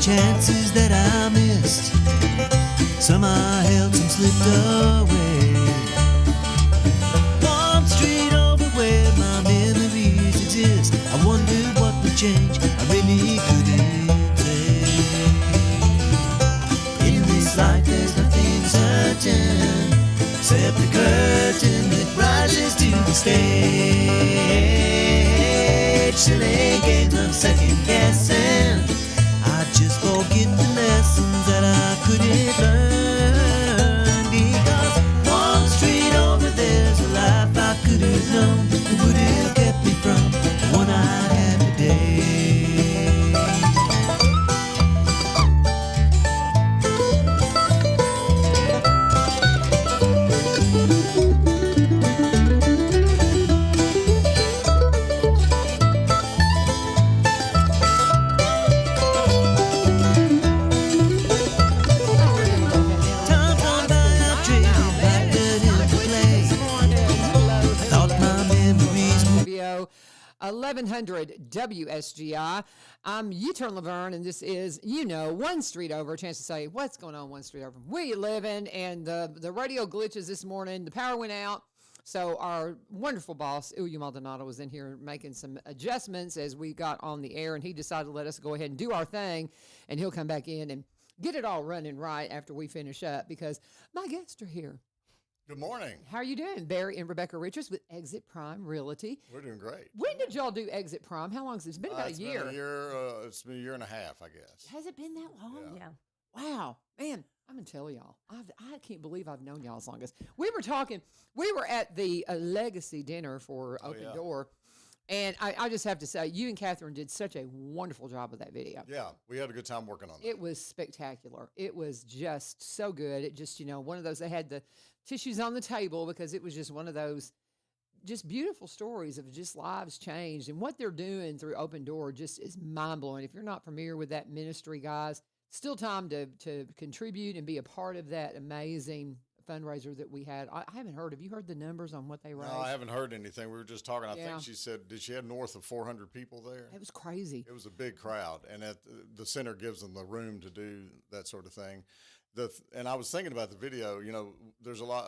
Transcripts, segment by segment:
chances that I missed. Some I held, some slipped away. One street over where my memories exist. I wondered what would change, I really couldn't say. In this life there's nothing certain, except the curtain that rises to the stage. Silly games of second guessing, I just forget the lessons that I couldn't learn. Because one street over there's a life I could have known that would have kept me from the one I had today. Vivio, 1100 WSGI. I'm U-Turn LaVern, and this is, one street over. A chance to say, what's going on one street over? Where you living? And the radio glitches this morning. The power went out. So our wonderful boss, Ilya Maldonado, was in here making some adjustments as we got on the air, and he decided to let us go ahead and do our thing, and he'll come back in and get it all running right after we finish up because my guests are here. Good morning. How are you doing? Barry and Rebecca Richards with Exit Prime Realty. We're doing great. When did y'all do Exit Prime? How long has it? It's been about a year. It's been a year and a half, I guess. Has it been that long? Yeah. Wow. Man, I'm going to tell y'all. I can't believe I've known y'all as long as. We were talking. We were at the Legacy dinner for Open Door. And I just have to say, you and Catherine did such a wonderful job with that video. Yeah, we had a good time working on that. It was spectacular. It was just so good. It just, one of those, they had the tissues on the table because it was just one of those just beautiful stories of just lives changed. And what they're doing through Open Door just is mind-blowing. If you're not familiar with that ministry, guys, still time to contribute and be a part of that amazing fundraiser that we had. I haven't heard. Have you heard the numbers on what they raised? No, I haven't heard anything. We were just talking. I think she said, did she have north of 400 people there? It was crazy. It was a big crowd. And the center gives them the room to do that sort of thing. And I was thinking about the video, there's a lot.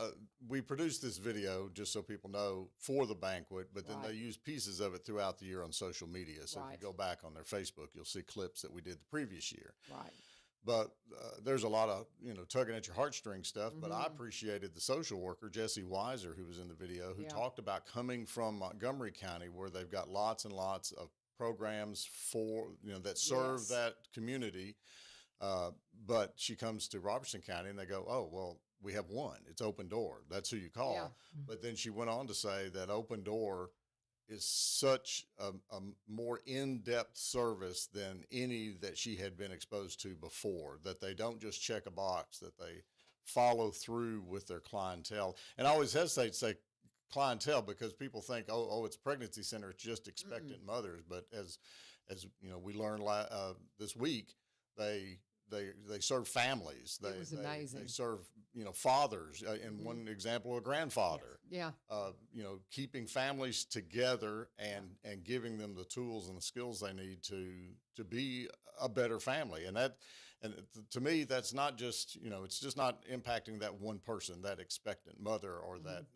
We produced this video just so people know for the banquet, but then they use pieces of it throughout the year on social media. So if you go back on their Facebook, you'll see clips that we did the previous year. Right. But there's a lot of, tugging at your heartstrings stuff. Mm-hmm. But I appreciated the social worker, Jesse Weiser, who was in the video, who talked about coming from Montgomery County, where they've got lots and lots of programs for, that serve that community. But she comes to Robertson County and they go, oh, well, we have one. It's Open Door. That's who you call. Yeah. But then she went on to say that Open Door is such a more in-depth service than any that she had been exposed to before, that they don't just check a box, that they follow through with their clientele. And I always hesitate to say clientele because people think, oh, it's a pregnancy center, it's just expectant mothers. But as we learned this week, they serve families. It was amazing. They serve, fathers. In one example, a grandfather. Yeah. Keeping families together and giving them the tools and the skills they need to be a better family. And to me, that's not just, it's just not impacting that one person, that expectant mother or that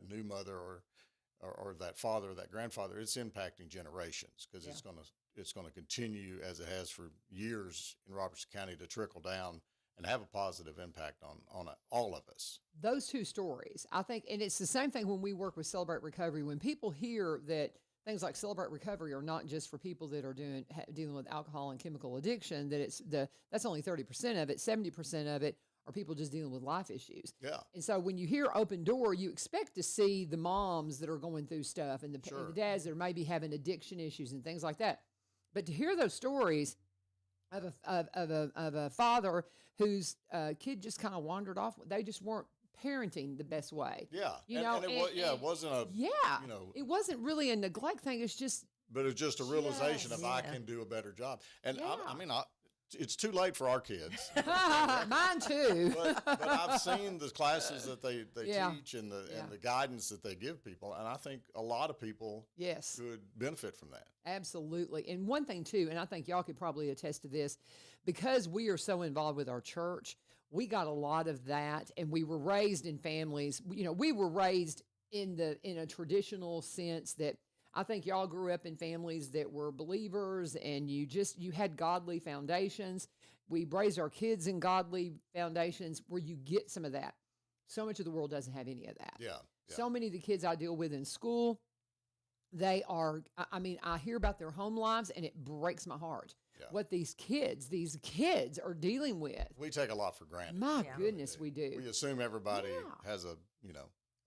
new mother or that father or that grandfather. It's impacting generations because it's going to continue as it has for years in Robertson County to trickle down and have a positive impact on all of us. Those two stories, I think, and it's the same thing when we work with Celebrate Recovery. When people hear that things like Celebrate Recovery are not just for people that are dealing with alcohol and chemical addiction, that that's only 30% of it. 70% of it are people just dealing with life issues. Yeah. And so when you hear Open Door, you expect to see the moms that are going through stuff and the dads that are maybe having addiction issues and things like that. But to hear those stories of a father whose kid just kind of wandered off, they just weren't parenting the best way. Yeah, it wasn't a it wasn't really a neglect thing. It's just but it's just a realization of I can do a better job. And it's too late for our kids. Mine too. But I've seen the classes that they Yeah. teach and the guidance that they give people, and I think a lot of people Yes. could benefit from that. Absolutely. And one thing too, and I think y'all could probably attest to this, because we are so involved with our church, we got a lot of that, and we were raised in families. We were raised in a traditional sense that I think y'all grew up in families that were believers, and you had godly foundations. We raised our kids in godly foundations where you get some of that. So much of the world doesn't have any of that. Yeah. So many of the kids I deal with in school, they are, I hear about their home lives and it breaks my heart. Yeah. What these kids are dealing with. We take a lot for granted. My goodness, we do. We assume everybody Yeah. has a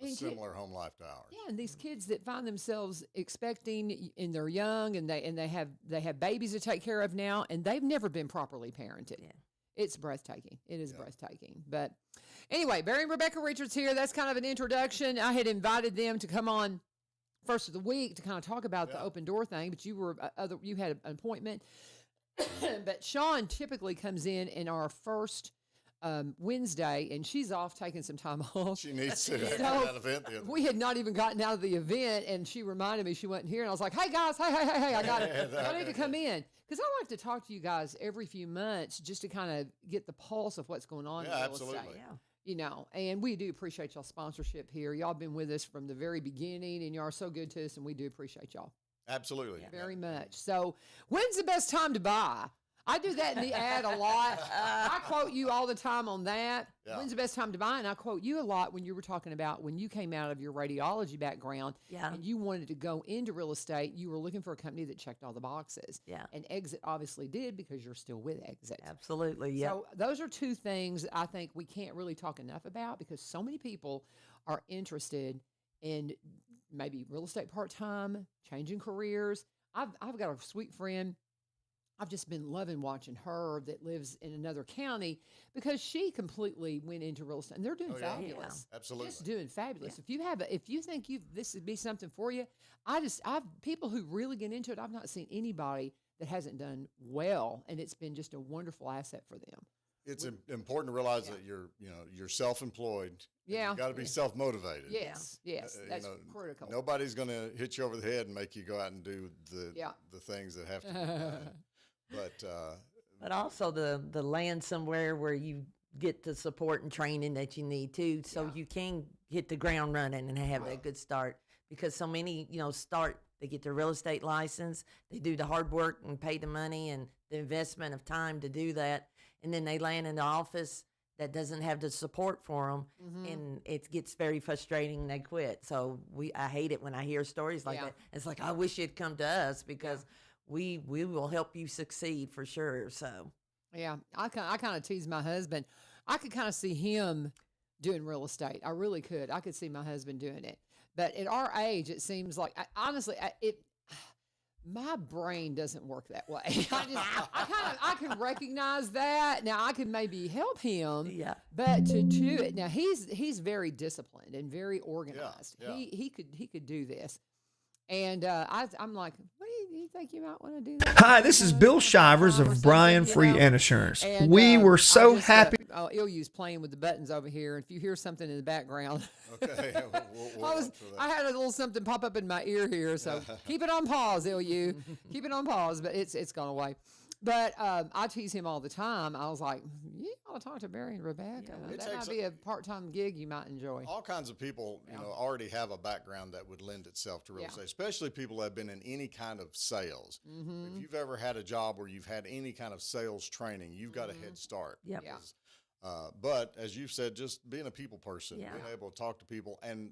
And similar home life to ours. Yeah, and these kids that find themselves expecting, and they're young, and they have babies to take care of now, and they've never been properly parented. Yeah. It's breathtaking. It is breathtaking. But anyway, Barry and Rebecca Richards here. That's kind of an introduction. I had invited them to come on first of the week to kind of talk about the open door thing, but you had an appointment. But Sean typically comes in our first Wednesday, and she's off taking some time off. She needs to So, that event. The other We had not even gotten out of the event, and she reminded me she wasn't here, and I was like, "Hey guys, hey, I need to come in because I like to talk to you guys every few months just to kind of get the pulse of what's going on in real absolutely. estate." And we do appreciate y'all sponsorship here. Y'all been with us from the very beginning, and y'all are so good to us, and we do appreciate y'all Absolutely. very much. So, when's the best time to buy? I do that in the ad a lot. I quote you all the time on that. Yeah. When's the best time to buy? And I quote you a lot when you were talking about when you came out of your radiology background and you wanted to go into real estate. You were looking for a company that checked all the boxes. Yeah. And Exit obviously did because you're still with Exit. Absolutely. Yeah. So those are two things I think we can't really talk enough about because so many people are interested in maybe real estate part-time, changing careers. I've got a sweet friend. I've just been loving watching her that lives in another county because she completely went into real estate and they're doing fabulous. Yeah. Absolutely. Just doing fabulous. If you think this would be something for you, I've people who really get into it. I've not seen anybody that hasn't done well, and it's been just a wonderful asset for them. It's important to realize that you're self-employed. Yeah. You got to be self-motivated. Yes, that's critical. Nobody's going to hit you over the head and make you go out and do the things that have to be done. But also the land somewhere where you get the support and training that you need too, so you can hit the ground running and have that good start. Because so many, they get their real estate license, they do the hard work and pay the money and the investment of time to do that, and then they land in the office that doesn't have the support for them, and it gets very frustrating and they quit. So I hate it when I hear stories like that. It's like, I wish you'd come to us because we will help you succeed for sure. So yeah, I kind of tease my husband. I could kind of see him doing real estate. I really could. I could see my husband doing it. But at our age, it seems like my brain doesn't work that way. I can recognize that. Now I could maybe help him. Yeah. But to do it now, he's very disciplined and very organized. Yeah. He could do this. And I'm like, what do you think you might want to do that? Hi, this is Bill Shivers of Brian Free Insurance. And, We were so happy. Ilyu's playing with the buttons over here. If you hear something in the background, okay, I had a little something pop up in my ear here, so keep it on pause, Ilyu. Keep it on pause, but it's gone away. But I tease him all the time. I was like, you ought to talk to Barry and Rebecca. That might be a part-time gig you might enjoy. All kinds of people, already have a background that would lend itself to real estate, especially people that have been in any kind of sales. If you've ever had a job where you've had any kind of sales training, you've got a head start. Yep. But as you've said, just being a people person, being able to talk to people and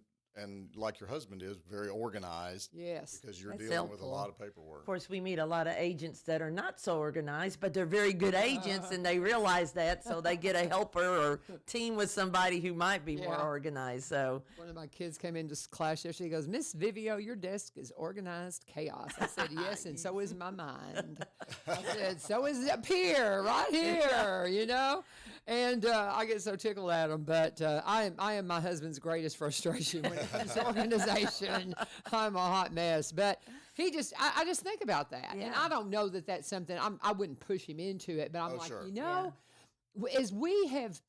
like your husband is, very organized. Yes. Because you're That's dealing with a helpful. lot of paperwork. Of course, we meet a lot of agents that are not so organized, but they're very good agents, and they realize that, so they get a helper or team with somebody who might be more organized. So One of my kids came into class yesterday. He goes, Miss Vivio, your desk is organized chaos. I said, yes, and so is my mind. I said, so is it up here, right here, And I get so tickled at him, but I am my husband's greatest frustration when it comes to organization. I'm a hot mess. But I just think about that. And Yeah. I don't know that that's something, I wouldn't push him into it, but I'm Oh, like, sure. as we have,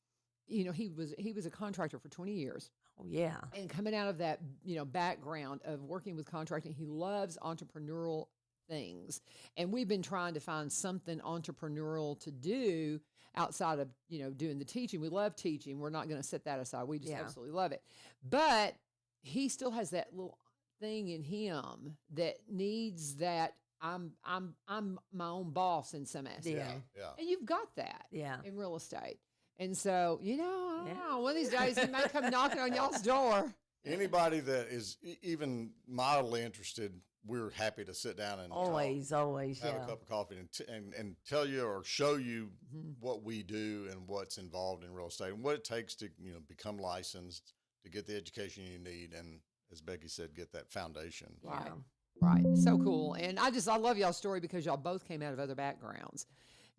he was a contractor for 20 years. Oh, yeah. And coming out of that, background of working with contracting, he loves entrepreneurial things. And we've been trying to find something entrepreneurial to do outside of, doing the teaching. We love teaching. We're not going to set that aside. We just absolutely love it. But he still has that little thing in him that needs that I'm my own boss in some aspect. Yeah. And you've got that Yeah. in real estate. And so, I don't know, one of these days he may come knocking on y'all's door. Anybody that is even mildly interested, we're happy to sit down and Always, talk, always, have yeah. a cup of coffee and tell you or show you what we do and what's involved in real estate and what it takes to become licensed, to get the education you need, and as Becky said, get that foundation. Right. Right. So cool. And I love y'all's story because y'all both came out of other backgrounds,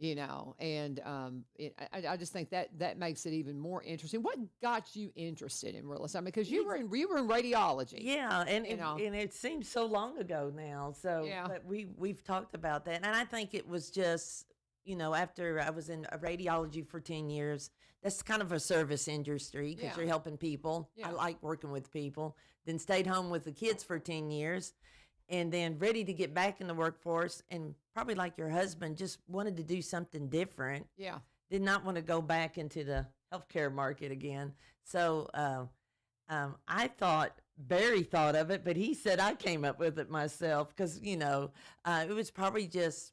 and I just think that makes it even more interesting. What got you interested in real estate? Because you were in radiology. Yeah, and it seems so long ago now. So, but we've talked about that, and I think it was just after I was in radiology for 10 years. That's kind of a service industry because you're helping people. I like working with people. Then stayed home with the kids for 10 years. And then ready to get back in the workforce, and probably like your husband, just wanted to do something different. Yeah. Did not want to go back into the healthcare market again. So I thought Barry thought of it, but he said I came up with it myself because, it was probably just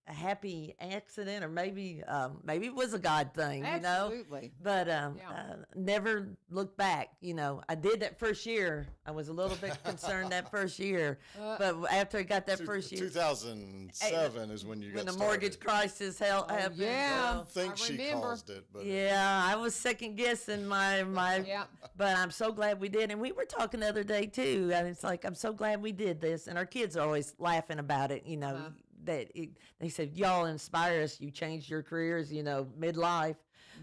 a happy accident, or maybe it was a God thing, Absolutely. But never looked back. I did that first year. I was a little bit concerned that first year, but after I got that first year, 2007 is when you when got the mortgage started. crisis happened. yeah. I think she remember. caused it, but Yeah, I was second guessing my but I'm so glad we did. And we were talking the other day too, and it's like I'm so glad we did this. And our kids are always laughing about it, they said y'all inspire us. You changed your careers, midlife.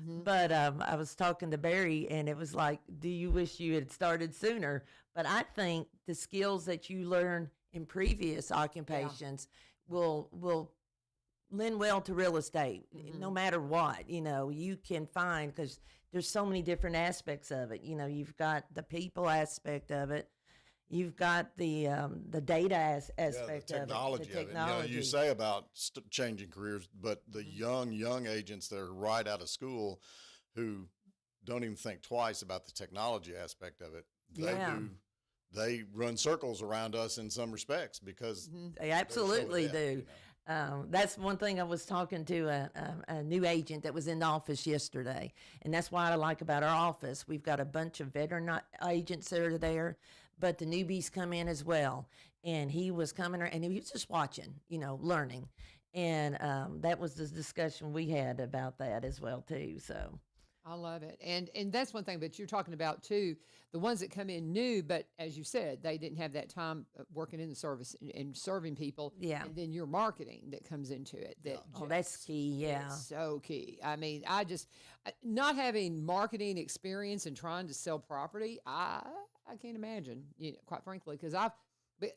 But I was talking to Barry, and it was like, do you wish you had started sooner? But I think the skills that you learn in previous occupations will lend well to real estate, no matter what. You can find, because there's so many different aspects of it. You've got the people aspect of it. You've got the data aspect the technology of it. The of technology. it. You say about changing careers, but the young agents that are right out of school who don't even think twice about the technology aspect of it, they run circles around us in some respects because They absolutely they're so do. ahead, That's one thing. I was talking to a new agent that was in the office yesterday, and that's what I like about our office. We've got a bunch of veteran agents that are there, but the newbies come in as well. And he was coming, and he was just watching, learning. And that was the discussion we had about that as well too. So I love it. And that's one thing, but you're talking about too, the ones that come in new, but as you said, they didn't have that time working in the service and serving people. Yeah. And then your marketing that comes into it. that's key. Yeah. It's so key. I mean, not having marketing experience and trying to sell property, I can't imagine, quite frankly, because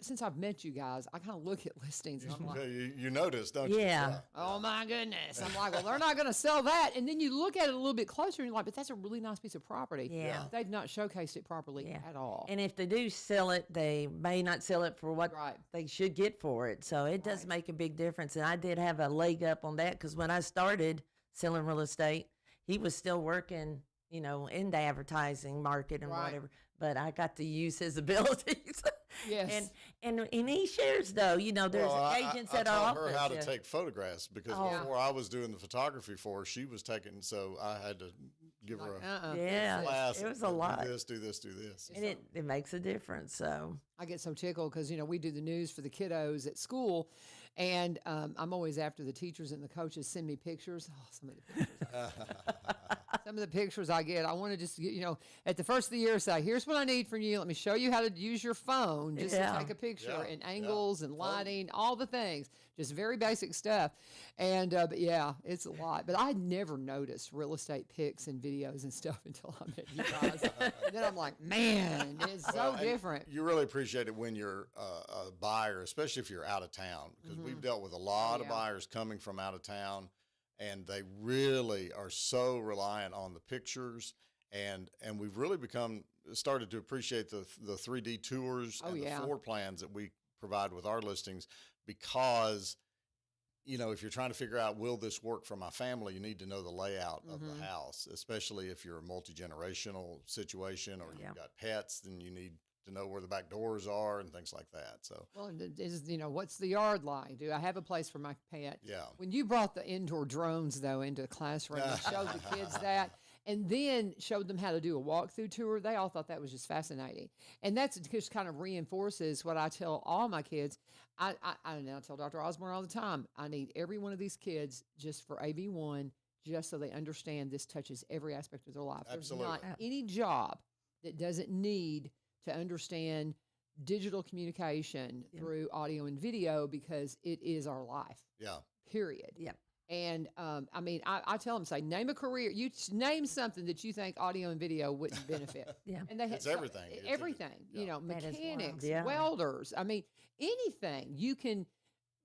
since I've met you guys, I kind of look at listings and I'm like, you notice, don't you? Yeah. oh my goodness. I'm like, well, they're not going to sell that. And then you look at it a little bit closer and you're like, but that's a really nice piece of property. Yeah. They've not showcased it properly at all. And if they do sell it, they may not sell it for what they should get for it. So it does make a big difference. And I did have a leg up on that because when I started selling real estate, he was still working, in the advertising market and whatever. But I got to use his abilities. Yes. And he shares, though, there's agents I at our taught office. her how to take photographs because before I was doing the photography for her, she was taking, so I had to give her a class. It was a lot. Do this. And it makes a difference. So I get so tickled because, we do the news for the kiddos at school. And I'm always after the teachers and the coaches send me pictures. Oh, some of the pictures. Some of the pictures I get, I want to just, at the first of the year, say, here's what I need from you. Let me show you how to use your phone just to take a picture and angles and lighting, all the things, just very basic stuff. And, but yeah, it's a lot. But I never noticed real estate pics and videos and stuff until I met you guys. And then I'm like, man, it's so different. You really appreciate it when you're a buyer, especially if you're out of town, because we've dealt with a lot of buyers coming from out of town. And they really are so reliant on the pictures, and we've really started to appreciate the 3D tours and the floor plans that we provide with our listings, because if you're trying to figure out, will this work for my family, you need to know the layout of the house, especially if you're a multi-generational situation or you've got pets, then you need to know where the back doors are and things like that. So, well, what's the yard like? Do I have a place for my pet? Yeah. When you brought the indoor drones though into the classroom and showed the kids that, and then showed them how to do a walkthrough tour, they all thought that was just fascinating. And that's just kind of reinforces what I tell all my kids. I tell Dr. Osborne all the time, I need every one of these kids just for AV1, just so they understand this touches every aspect of their life. Absolutely. There's not any job that doesn't need to understand digital communication through audio and video, because it is our life. Yeah. Period. Yeah. And I tell them, say, name a career. You name something that you think audio and video wouldn't benefit. And they it's everything. Everything. Yeah. Mechanics, Yeah. welders. Anything you can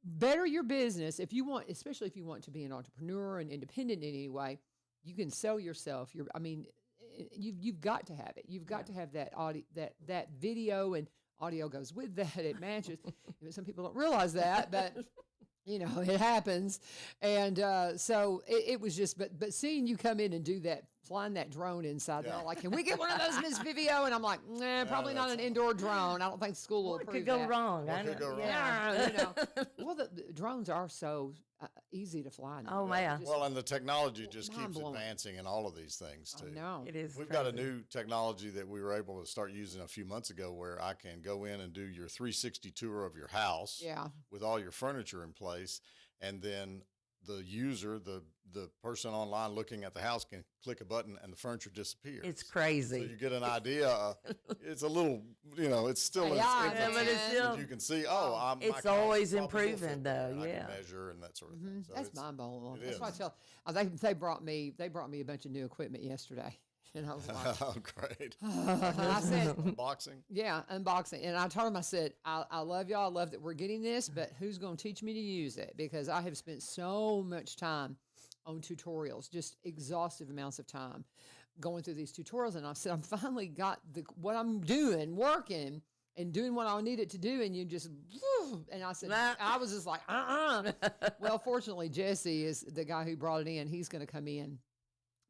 better your business if you want, especially if you want to be an entrepreneur and independent in any way. You can sell yourself. You've got to have it. You've got to have that audio, that video, and audio goes with that. It matches. Some people don't realize that, but it happens. And so it was just, but seeing you come in and do that, flying that drone inside, they're all like, can we get one of those, Miss Vivio? And I'm like, nah, probably not an indoor drone. I don't think school will approve could go that. wrong. What could go wrong? Yeah, Well, the drones are so easy to fly now. Oh, man. Well, and the technology just keeps mind-blowing. advancing in all of these things too. No, It is. We've got a new technology that we were able to start using a few months ago, where I can go in and do your 360 tour of your house with all your furniture in place, and then the user, the person online looking at the house, can click a button and the furniture disappears. It's crazy. So you get an idea. It's a little, it's still in its Yeah, infancy, but it's still- but you can see, my It's couch always probably will improving, fit there, though, and I yeah. can measure and that sort of thing. So that's it's- mind blowing. it That's is. why I tell. They brought me a bunch of new equipment yesterday, and I was like, Oh, great. I said, Unboxing. yeah, unboxing. And I told him, I said, I love y'all. I love that we're getting this, but who's going to teach me to use it? Because I have spent so much time on tutorials, just exhaustive amounts of time going through these tutorials. And I said, I'm finally got what I'm doing, working and doing what I need it to do. And you just, and I said, I was just like, Well, fortunately, Jesse is the guy who brought it in. He's going to come in,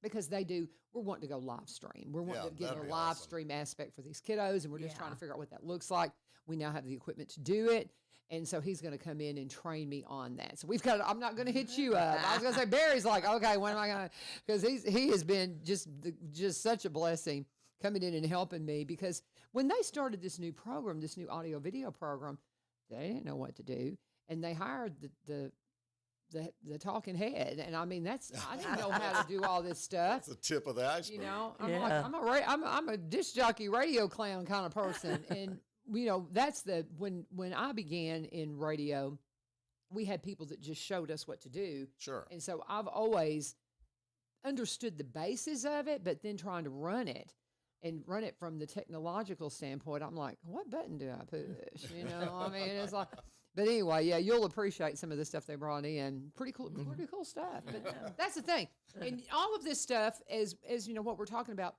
because we're wanting to go live stream. We're wanting to get that'd a be live awesome. stream aspect for these kiddos, and we're just trying to figure out what that looks like. We now have the equipment to do it. And so he's going to come in and train me on that. So I'm not going to hit you up. I was going to say, Barry's like, okay, when am I going to, because he has been just such a blessing coming in and helping me, because when they started this new program, this new audio video program, they didn't know what to do. And they hired the talking head. And I didn't know how to do all this stuff. It's the tip of the iceberg. I'm a disc jockey radio clown kind of person. And, that's when I began in radio, we had people that just showed us what to do. Sure. And so I've always understood the basis of it, but then trying to run it from the technological standpoint, I'm like, what button do I push? It's like, but anyway, yeah, you'll appreciate some of the stuff they brought in. Pretty cool stuff. But that's the thing. And all of this stuff, as what we're talking about,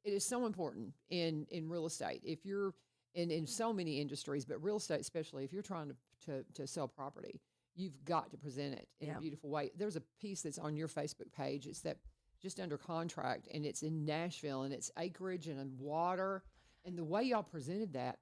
it is so important in real estate. If you're in so many industries, but real estate especially, if you're trying to sell property, you've got to present it in a beautiful way. There's a piece that's on your Facebook page. It's that just under contract, and it's in Nashville, and it's acreage and water, and the way y'all presented that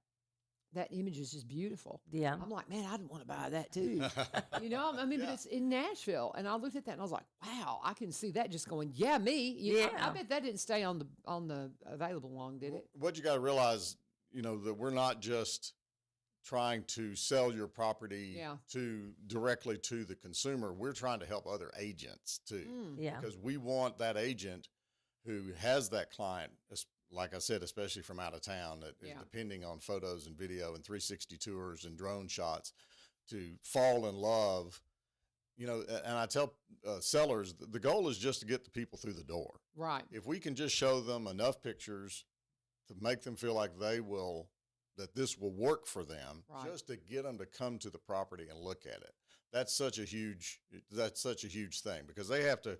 image is just beautiful. Yeah. I'm like, man, I didn't want to buy that too. But it's in Nashville, and I looked at that and I was like, wow, I can see that just going, me. I bet that didn't stay on the available long, did it? What you got to realize, that we're not just trying to sell your property Yeah. directly to the consumer. We're trying to help other agents too, Yeah. because we want that agent who has that client, like I said, especially from out of town, that is Yeah. depending on photos and video and 360 tours and drone shots, to fall in love. And I tell sellers, the goal is just to get the people through the door. Right. If we can just show them enough pictures to make them feel like that this will work for them, Right. just to get them to come to the property and look at it. That's such a huge thing, because they have to,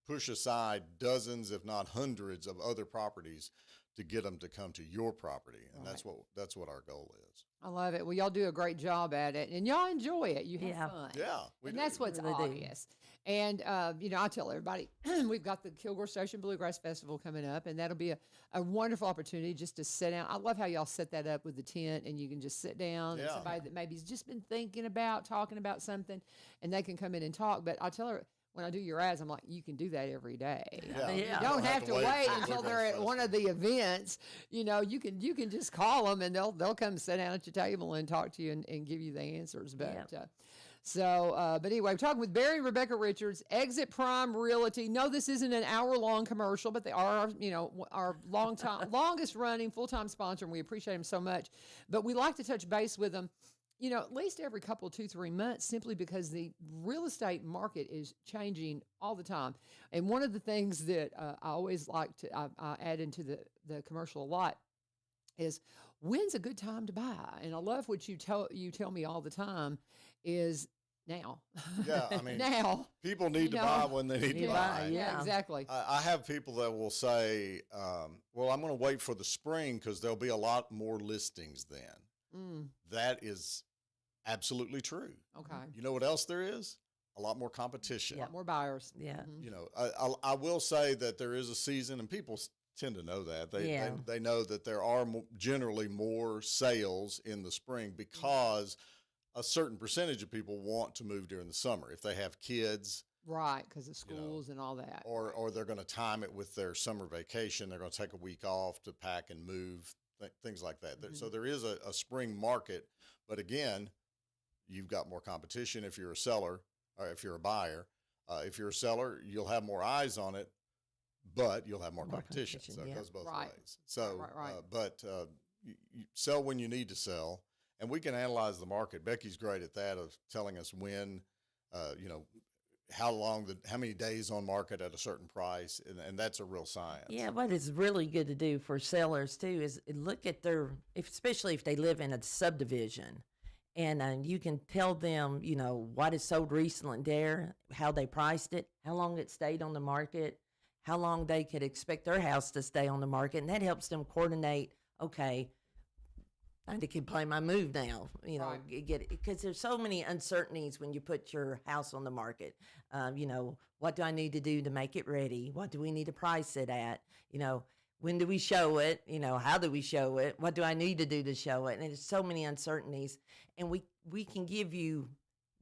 push aside dozens, if not hundreds, of other properties to get them to come to your property. And Right. that's what our goal is. I love it. Well, y'all do a great job at it, and y'all enjoy it. You have Yeah. fun. Yeah. And that's what's Really do. obvious. And, I tell everybody, we've got the Kilgore Station Bluegrass Festival coming up, and that'll be a wonderful opportunity just to sit down. I love how y'all set that up with the tent, and you can just sit down, and Yeah. somebody that maybe's just been talking about something, and they can come in and talk. But I tell her, when I do your ads, I'm like, you can do that every day. Yeah. You Yeah. don't have to wait for until Bluegrass they're at one of the events. You can just call them, and they'll come sit down at your table and talk to you and give you the answers. But but anyway, we're talking with Barry and Rebecca Richards, Exit Prime Realty. No, this isn't an hour-long commercial, but they are, our longest running full-time sponsor, and we appreciate them so much. But we like to touch base with them, at least every couple, 2-3 months, simply because the real estate market is changing all the time. And one of the things that I always like to I add into the commercial a lot is, when's a good time to buy? And I love what you tell me all the time is now. Yeah, I mean, now. people need to buy when they need to buy. Yeah, exactly. I have people that will say, well, I'm going to wait for the spring because there'll be a lot more listings then. That is absolutely true. Okay. You know what else there is? A lot more competition. Yeah, more buyers. Yeah. I will say that there is a season, and people tend to know that. They know that there are generally more sales in the spring, because a certain percentage of people want to move during the summer if they have kids. Right, because of schools and all that. Or they're going to time it with their summer vacation. They're going to take a week off to pack and move, things like that. So there is a spring market. But again, you've got more competition if you're a seller or if you're a buyer. If you're a seller, you'll have more eyes on it, but you'll have more competition. So it goes both ways. So, Right. But you sell when you need to sell, and we can analyze the market. Becky's great at that, of telling us when, how many days on market at a certain price, and that's a real science. Yeah, what is really good to do for sellers too is look at especially if they live in a subdivision, and you can tell them, what is sold recently there, how they priced it, how long it stayed on the market, how long they could expect their house to stay on the market, and that helps them coordinate. Okay, I can play my move now, Right. get it, because there's so many uncertainties when you put your house on the market. What do I need to do to make it ready? What do we need to price it at? When do we show it? How do we show it? What do I need to do to show it? And there's so many uncertainties, and we can give you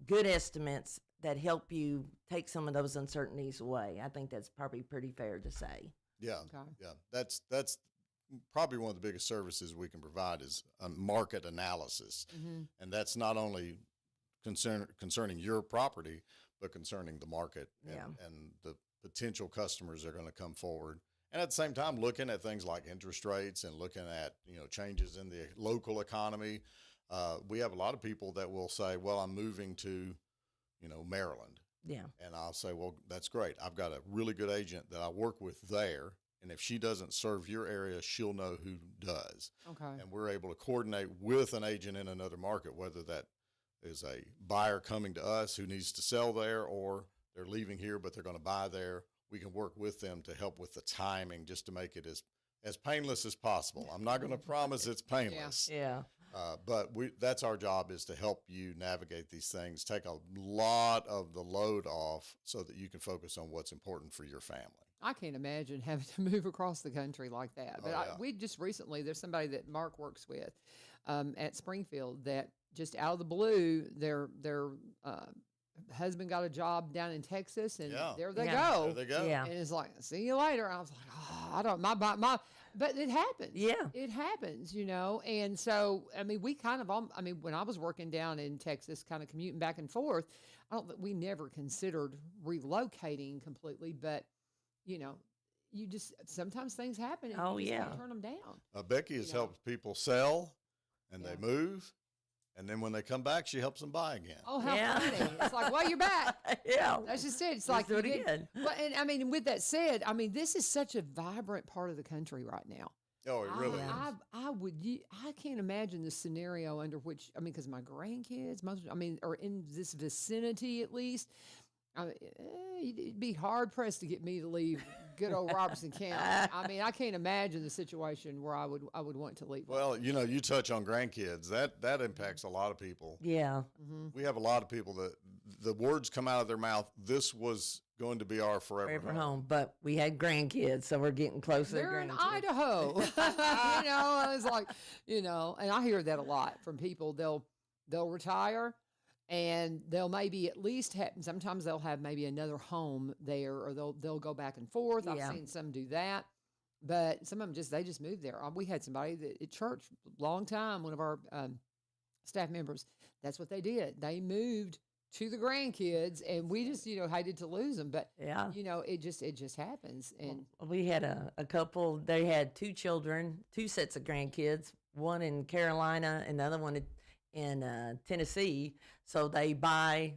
good estimates that help you take some of those uncertainties away. I think that's probably pretty fair to say. Yeah, Okay. yeah. That's probably one of the biggest services we can provide is a market analysis, and that's not only concerning your property, but concerning the market and the potential customers that are going to come forward. And at the same time, looking at things like interest rates and looking at changes in the local economy. We have a lot of people that will say, "Well, I'm moving to, Maryland." Yeah. And I'll say, "Well, that's great. I've got a really good agent that I work with there. And if she doesn't serve your area, she'll know who does." Okay. And we're able to coordinate with an agent in another market, whether that is a buyer coming to us who needs to sell there, or they're leaving here, but they're going to buy there. We can work with them to help with the timing, just to make it as painless as possible. I'm not going to promise it's painless. Yeah. But that's our job, is to help you navigate these things, take a lot of the load off so that you can focus on what's important for your family. I can't imagine having to move across the country like that. But we just recently, there's somebody that Mark works with at Springfield that just out of the blue, their husband got a job down in Texas, and there they go. There they go. Yeah. And it's like, see you later. I was like, oh, I don't, But it happens. Yeah. It happens, you know. And so, I mean, we kind of, I mean, when I was working down in Texas, kind of commuting back and forth, I don't think we never considered relocating completely, but, you know, you just, sometimes things happen and Oh, you just yeah. can't turn them down. Becky has You know. helped people sell, and Yeah. they move, and then when they come back, she helps them buy again. Oh, how Yeah. funny. It's like, well, you're back. Yeah. That's just it. It's Let's like, do it you get- again. well, and I mean, with that said, I mean, this is such a vibrant part of the country right now. Oh, it really is. I can't imagine the scenario under which, I mean, because my grandkids, are in this vicinity at least. You'd be hard pressed to get me to leave good old Robertson County. I mean, I can't imagine the situation where I would want to leave. Well, you know, you touch on grandkids. That impacts a lot of people. Yeah. We have a lot of people that the words come out of their mouth. This was going to be our forever Forever home. home. But we had grandkids, so we're getting closer They're to in grandkids. Idaho. You know, I was like, you know, and I hear that a lot from people. They'll retire and they'll maybe at least have, sometimes they'll have maybe another home there, or they'll go back and forth. Yeah. I've seen some do that, but some of them they just moved there. We had somebody that at church long time, one of our staff members, that's what they did. They moved to the grandkids, and we just, you know, hated to lose them, but Yeah. you know, it just happens. And We had a couple, they had two children, two sets of grandkids, one in Carolina and the other one in Tennessee. So they buy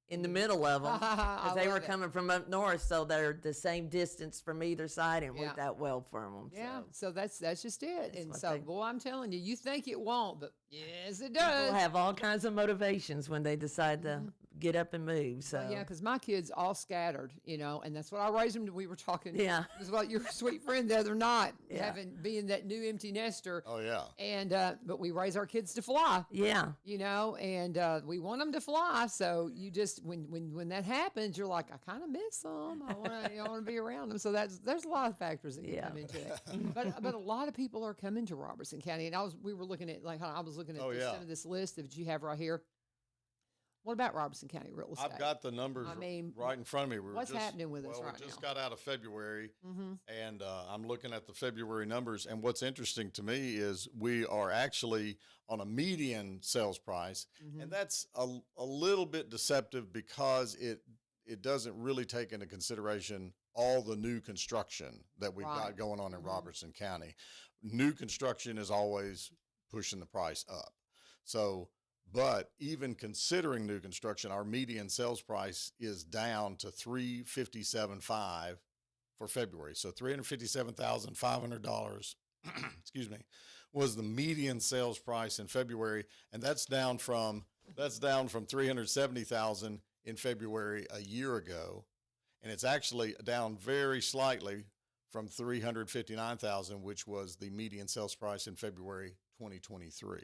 in the middle of them I because they were love it. coming from up north. So they're the same distance from either side, and it worked Yeah. out well for them. yeah, so that's just it. And what so, they- boy, I'm telling you, you think it won't, but yes, it People does. have all kinds of motivations when they decide to get up and move. So Well, yeah, because my kids all scattered, you know, and that's what I raised them to. We were talking, Yeah. it was about your sweet friend the other night, Yeah. being that new empty nester. Oh yeah. And but we raise our kids to fly, yeah. you know, and we want them to fly. So you just when that happens, you're like, I kind of miss them. I want to be around them. So there's a lot of factors that can Yeah. come into it. But a lot of people are coming to Robertson County, and we were looking at I was looking at Oh, yeah. some of this list that you have right here. What about Robertson County real estate? I've got the numbers I mean, right in front of me. We were what's just- happening with us well, right we just now? got out of February, Mm-hmm. and I'm looking at the February numbers. And what's interesting to me is we are actually on a median sales price, Mm-hmm. and that's a little bit deceptive because it doesn't really take into consideration all the new construction that we've Right. got going on in Mhm. Robertson County. New construction is always pushing the price up. So, but even considering new construction, our median sales price is down to $357,500 for February. So $357,500, excuse me, was the median sales price in February, and that's down from $370,000 in February a year ago, and it's actually down very slightly from $359,000, which was the median sales price in February 2023.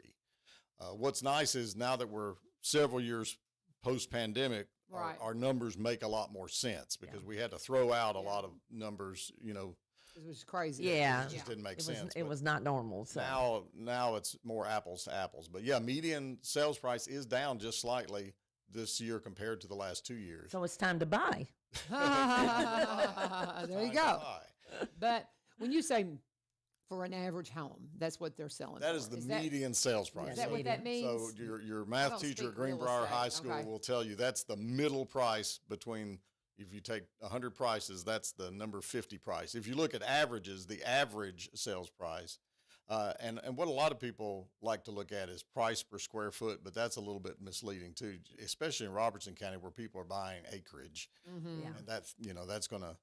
What's nice is now that we're several years post-pandemic, Right. our numbers make a lot more sense because we had to throw out a lot of numbers, you know, It was crazy. Yeah. it just didn't make It sense. it but was not normal. So now it's more apples to apples. But yeah, median sales price is down just slightly this year compared to the last 2 years. so it's time to buy. There you go. But when you say for an average home, that's what they're selling. That for. is the that- median sales price. Is that what that means? So your math don't teacher at speak real Greenbrier estate. High School Okay. will tell you that's the middle price between, if you take 100 prices, that's the number 50 price. If you look at averages, the average sales price, and what a lot of people like to look at is price per square foot, but that's a little bit misleading too, especially in Robertson County where people are buying acreage. Mhm. Yeah. And that's going to,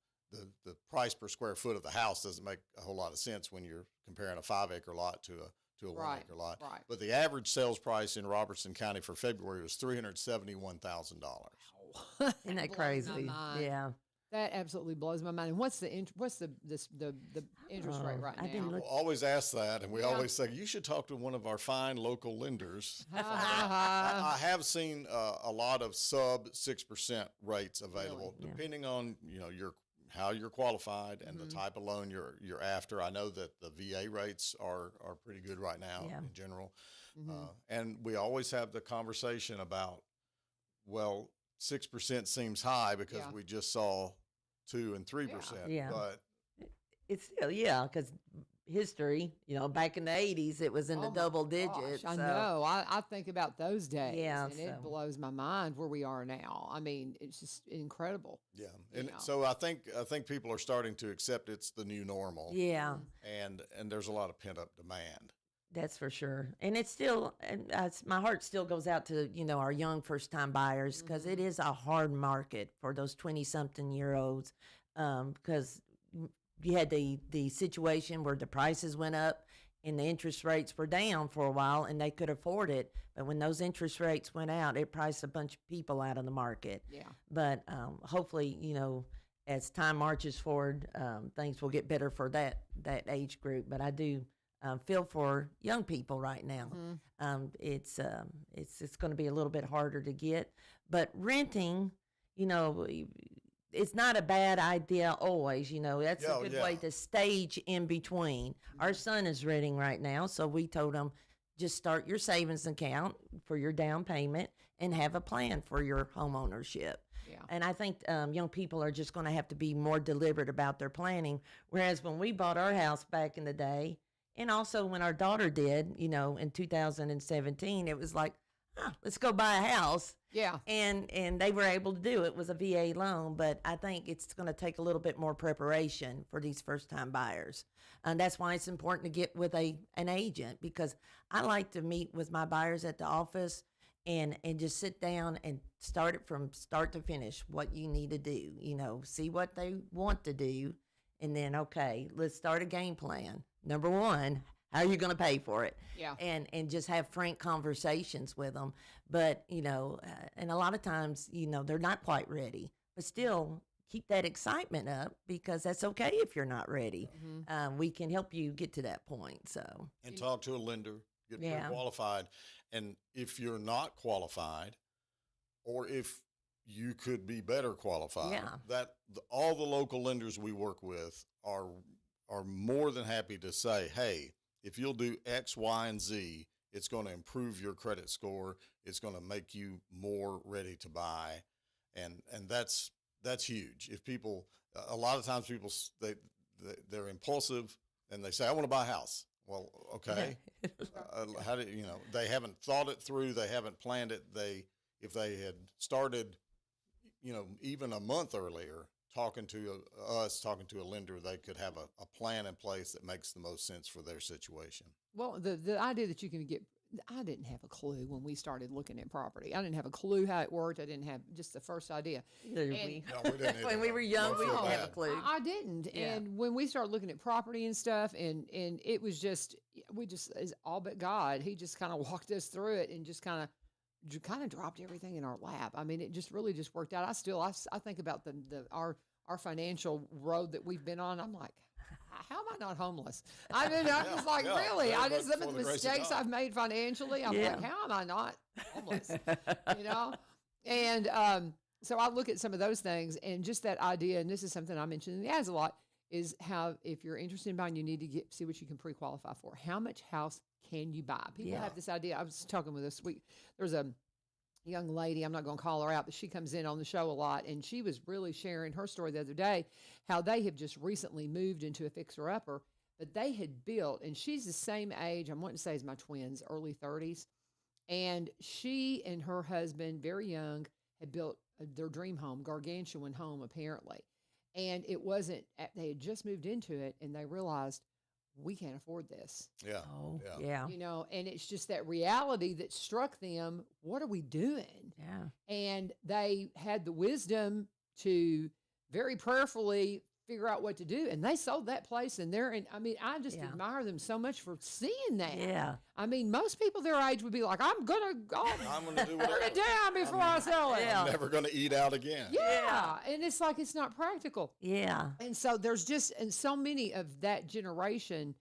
the price per square foot of the house doesn't make a whole lot of sense when you're comparing a 5-acre lot to a Right, 1-acre lot. right. But the average sales price in Robertson County for February was $371,000. Isn't that Blows my crazy? mind. Yeah. That absolutely blows my mind. And what's the interest rate right I now? didn't We'll look. always ask that, and we Yeah. always say you should talk to one of our fine local lenders. Ha, ha, ha. I have seen a lot of sub 6% rates available, Yeah. depending on how you're qualified and Mm-hmm. the type of loan you're after. I know that the VA rates are pretty good right now Yeah. in general, Mm-hmm. and we always have the conversation about, well, 6% seems high because Yeah. we just saw 2 and 3%, Yeah. but It's still, yeah, because history. Back in the 80s, it was in the my double gosh, digits. I so- know. I think about those days, Yeah, and it so- blows my mind where we are now. I mean, it's just incredible. Yeah, and know. so I think people are starting to accept it's the new normal. Yeah. and there's a lot of pent up demand. That's for sure. And it's still, my heart still goes out to, our young first time buyers because it is a hard market for those 20-something-year-olds because you had the situation where the prices went up and the interest rates were down for a while and they could afford it. But when those interest rates went out, it priced a bunch of people out of the market. Yeah. But hopefully, as time marches forward, things will get better for that age group. But I do feel for young people right now. It's going to be a little bit harder to get, but renting, it's not a bad idea always. That's a good way to stage in between. Our son is renting right now, so we told him just start your savings account for your down payment and have a plan for your home ownership. Yeah. And I think young people are just going to have to be more deliberate about their planning. Whereas when we bought our house back in the day, and also when our daughter did, in 2017, it was like, let's go buy a house. Yeah. And they were able to do it. It was a VA loan, but I think it's going to take a little bit more preparation for these first-time buyers. And that's why it's important to get with an agent, because I like to meet with my buyers at the office and just sit down and start it from start to finish, what you need to do, see what they want to do, and then, okay, let's start a game plan. Number one, how are you going to pay for it? Yeah. And just have frank conversations with them. But, and a lot of times, they're not quite ready. But still, keep that excitement up because that's okay if you're not ready. We can help you get to that point. So And talk to a lender, get Yeah. pre-qualified. And if you're not qualified, or if you could be better qualified, Yeah. all the local lenders we work with are more than happy to say, hey, if you'll do X, Y, and Z, it's going to improve your credit score. It's going to make you more ready to buy. And that's huge. If people, a lot of times people, they're impulsive and they say, I want to buy a house. Well, okay. How do they haven't thought it through. They haven't planned it. If they had started, even a month earlier, talking to a lender, they could have a plan in place that makes the most sense for their situation. Well, the idea that you can get, I didn't have a clue when we started looking at property. I didn't have a clue how it worked. I didn't have just the first idea. either And- we, No, we didn't when we were young, Don't we feel didn't have a bad. clue. I didn't. Yeah. And when we started looking at property and stuff, and it was just, it's all but God. He just kind of walked us through it and just kind of dropped everything in our lap. I mean, it just really just worked out. I think about our financial road that we've been on. I'm like, how am I not homeless? I mean, I'm just like, yeah, really? yeah, I just, but some of for the the grace of mistakes God. I've made financially, I'm Yeah. like, how am I not homeless? And so I look at some of those things and just that idea, and this is something I mentioned in the ads a lot, is how if you're interested in buying, you need to see what you can pre-qualify for. How much house can you buy? People have this idea. I was talking with this week. There's a young lady, I'm not going to call her out, but she comes in on the show a lot, and she was really sharing her story the other day, how they have just recently moved into a fixer-upper, but they had built, and she's the same age, I'm wanting to say as my twins, early 30s, and she and her husband, very young, had built their dream home, gargantuan home apparently, and it wasn't, they had just moved into it, and they realized, we can't afford this. Yeah. Oh, yeah. yeah. And it's just that reality that struck them. What are we doing? Yeah. And they had the wisdom to very prayerfully figure out what to do. And they sold that place, and I just Yeah. admire them so much for seeing that. Yeah. I mean, most people their age would be like, I'm going to I'm going to do burn whatever. it down before I sell it. Yeah. I'm never going to eat out again. Yeah. And it's like, it's not practical. Yeah. And so and so many of that generation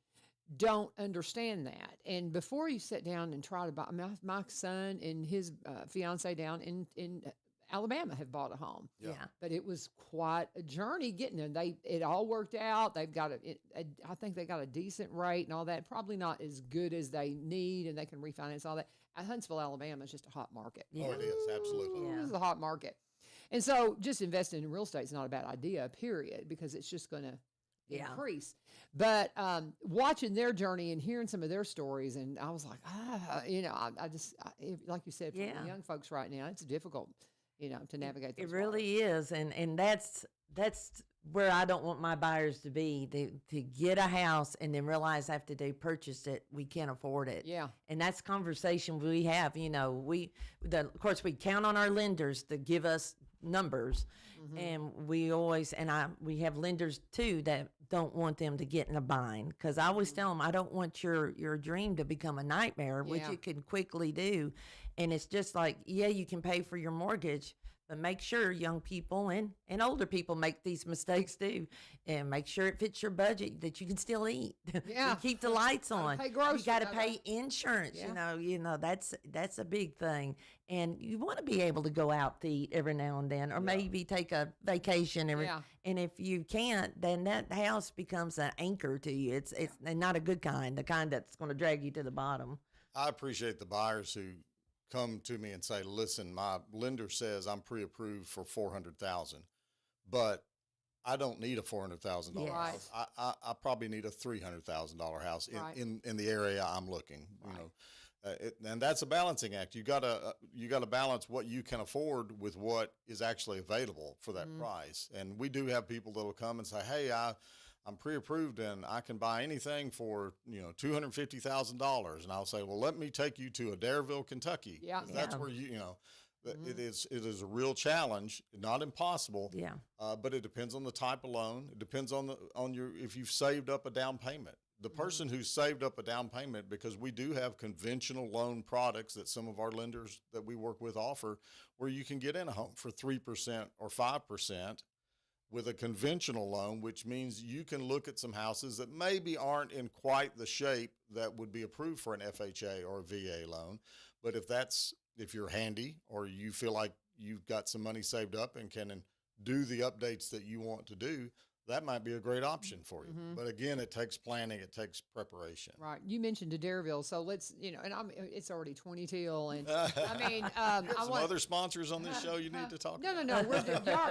don't understand that. And before you sit down and try to buy, my son and his fiance down in Alabama have bought a home. Yeah. But it was quite a journey getting there. It all worked out. They've got I think they got a decent rate and all that. Probably not as good as they need, and they can refinance all that. Huntsville, Alabama is just a hot market. Oh, it is. Absolutely. Yeah. This is a hot market. And so just investing in real estate is not a bad idea, period, because it's just going to Yeah. increase. But watching their journey and hearing some of their stories, and I was like, like you said, for Yeah. the young folks right now, it's difficult, to navigate those It really is, and that's where I don't want my buyers to be. To get a house and then realize after they purchased it, we can't afford it. Yeah. And that's conversation we have. Of course, we count on our lenders to give us numbers, and we have lenders too that don't want them to get in a bind, because I always tell them, I don't want your dream to become a nightmare, which Yeah. it can quickly do. And it's just like, yeah, you can pay for your mortgage, but make sure young people and older people make these mistakes too, and make sure it fits your budget, that you can still eat. Yeah. And keep the lights on. pay groceries, You got to gotta- pay insurance. Yeah. That's a big thing. And you want to be able to go out to eat every now and then, or maybe take a vacation Yeah. And if you can't, then that house becomes an anchor to you. It's not a good kind, the kind that's going to drag you to the bottom. I appreciate the buyers who come to me and say, listen, my lender says I'm pre-approved for $400,000, but I don't need a $400,000 Yes. house. I probably need a $300,000 house Right. in the area I'm looking, and that's a balancing act. You gotta balance what you can afford with what is actually available for that price. And we do have people that'll come and say, hey, I'm pre-approved and I can buy anything for, $250,000. And I'll say, well, let me take you to Adairville, Kentucky. Yeah. 'Cause that's where it is a real challenge, not impossible. Yeah. But it depends on the type of loan. It depends on if you've saved up a down payment. The person who's saved up a down payment, because we do have conventional loan products that some of our lenders that we work with offer, where you can get in a home for 3% or 5%. With a conventional loan, which means you can look at some houses that maybe aren't in quite the shape that would be approved for an FHA or a VA loan. But if you're handy, or you feel like you've got some money saved up and can do the updates that you want to do, that might be a great option for you. But again, it takes planning, it takes preparation. Right. You mentioned Adairville, so let's, and it's already 20 till, and I mean, I Some want other sponsors on this show you need to talk about. No.